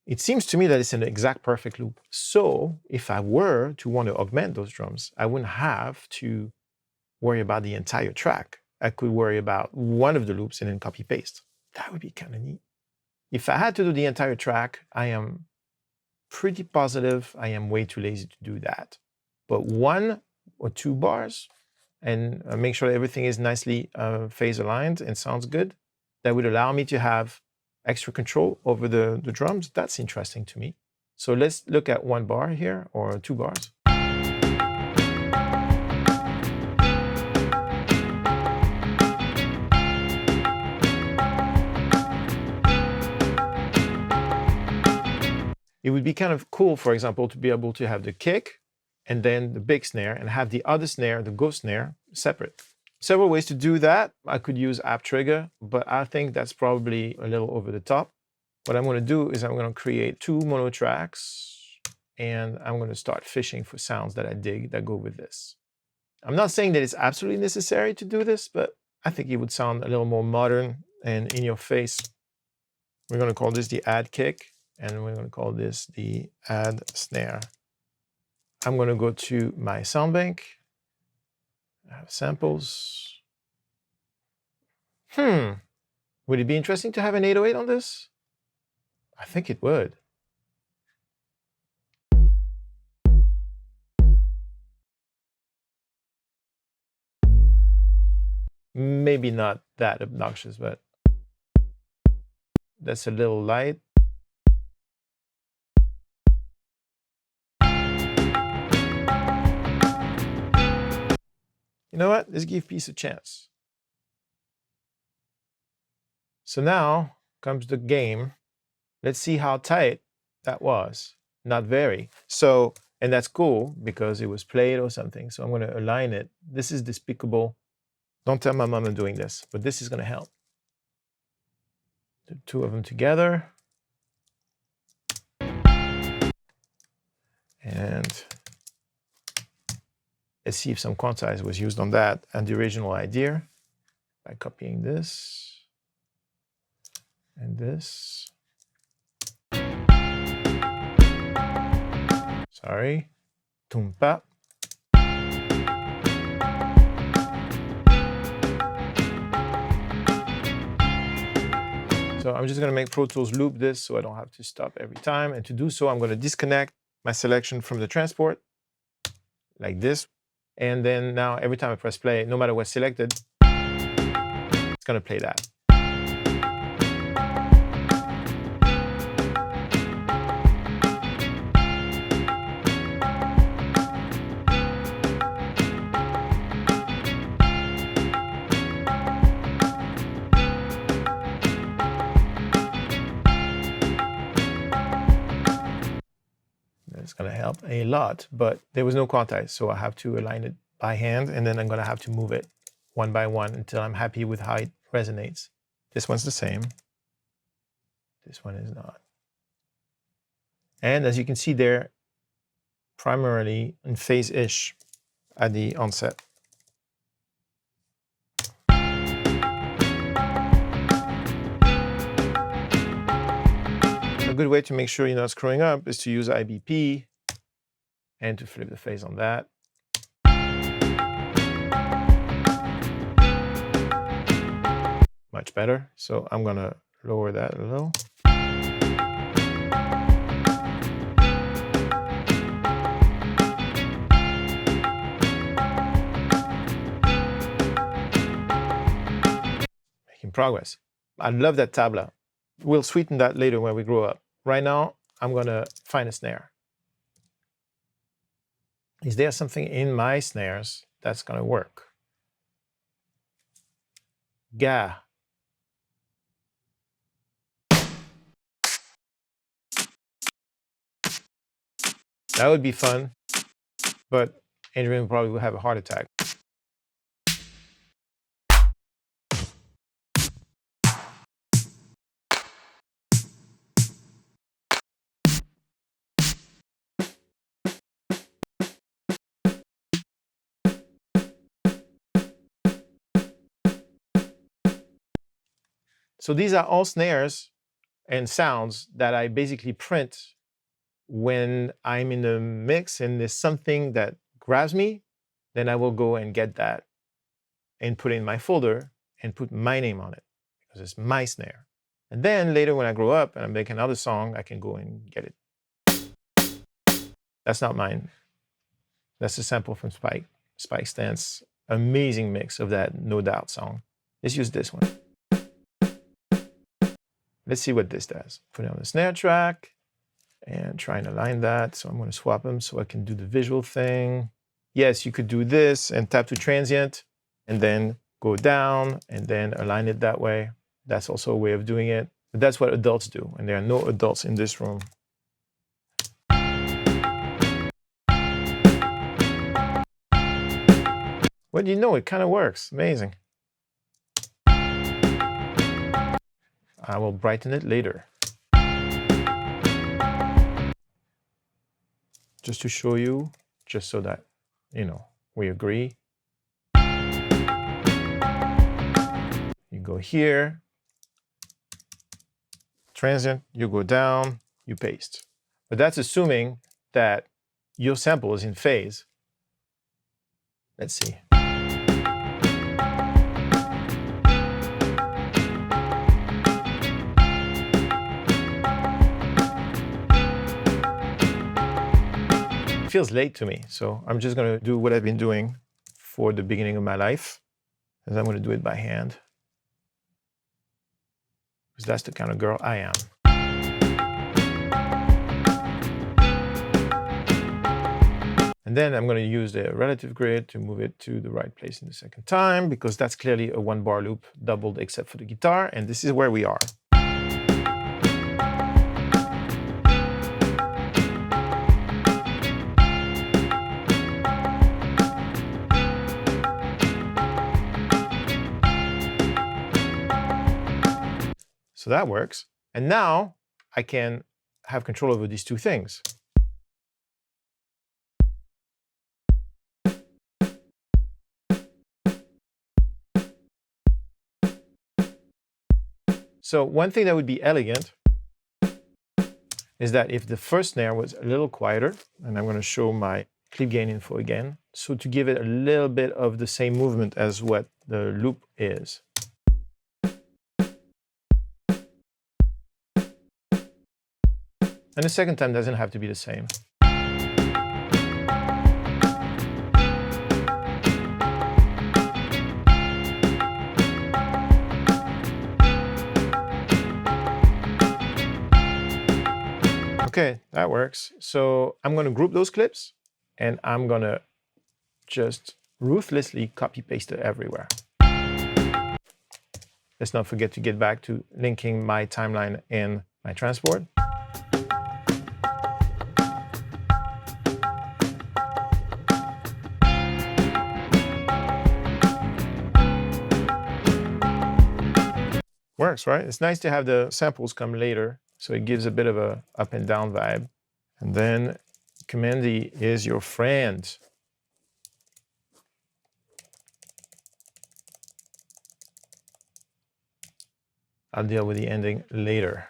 it seems to me that it's an exact perfect loop. So if I were to want to augment those drums, I wouldn't have to worry about the entire track. I could worry about one of the loops and then copy paste. That would be kind of neat. If I had to do the entire track, I am pretty positive I am way too lazy to do that. But 1 or 2 bars and make sure everything is nicely phase aligned and sounds good, that would allow me to have extra control over the drums. That's interesting to me. So let's look at 1 bar here, or 2 bars. It would be kind of cool, for example, to be able to have the kick and then the big snare and have the other snare, the ghost snare, separate. Several ways to do that. I could use app trigger, but I think that's probably a little over the top. What I'm going to do is I'm going to create 2 mono tracks, and I'm going to start fishing for sounds that I dig that go with this. I'm not saying that it's absolutely necessary to do this, but I think it would sound a little more modern and in your face. We're going to call this the add kick, and we're going to call this the add snare. I'm going to go to my sound bank. I have samples. Would it be interesting to have an 808 on this? I think it would. Maybe not that obnoxious, but that's a little light. You know what? Let's give peace a chance. So now comes the game. Let's see how tight that was. Not very. So, and that's cool because it was played or something. So I'm going to align it. This is despicable. Don't tell my mom I'm doing this, but this is going to help. The 2 of them together. And let's see if some quantize was used on that and the original idea by copying this and this. Sorry. Tumpa. So I'm just going to make Pro Tools loop this so I don't have to stop every time. And to do so, I'm going to disconnect my selection from the transport like this. And then now every time I press play, no matter what's selected, it's going to play that. It's going to help a lot, but there was no quantize, so I have to align it by hand, and then I'm going to have to move it 1 by 1 until I'm happy with how it resonates. This one's the same. This one is not. And as you can see, they're primarily in phase-ish at the onset. A good way to make sure you're not screwing up is to use IBP and to flip the phase on that. Much better. So I'm going to lower that a little. Making progress. I love that tabla. We'll sweeten that later when we grow up. Right now, I'm going to find a snare. Is there something in my snares that's going to work? Ga. That would be fun, but Adrian probably will have a heart attack. So these are all snares, and sounds that I basically print when I'm in the mix and there's something that grabs me, then I will go and get that and put it in my folder and put my name on it because it's my snare. And then later when I grow up and I make another song, I can go and get it. That's not mine. That's a sample from Spike. Spike Stan's amazing mix of that No Doubt song. Let's use this one. Let's see what this does. Put it on the snare track and try and align that. So I'm going to swap them so I can do the visual thing. Yes, you could do this and tap to transient and then go down and then align it that way. That's also a way of doing it. But that's what adults do, and there are no adults in this room. Well, you know, it kind of works. Amazing. I will brighten it later. Just to show you, just so that, you know, we agree. You go here, transient, you go down, you paste. But that's assuming that your sample is in phase. Let's see. It feels late to me, so I'm just going to do what I've been doing for the beginning of my life, as I'm going to do it by hand, because that's the kind of girl I am. And then I'm going to use the relative grid to move it to the right place in the second time, because that's clearly a one-bar loop doubled except for the guitar, and this is where we are. So that works. And now I can have control over these two things. So one thing that would be elegant is that if the first snare was a little quieter, and I'm going to show my clip gain info again, so to give it a little bit of the same movement as what the loop is. And the second time doesn't have to be the same. Okay, that works. So I'm going to group those clips and I'm going to just ruthlessly copy paste it everywhere. Let's not forget to get back to linking my timeline in my transport. Works, right? It's nice to have the samples come later, so it gives a bit of a up and down vibe. And then Command D is your friend. I'll deal with the ending later.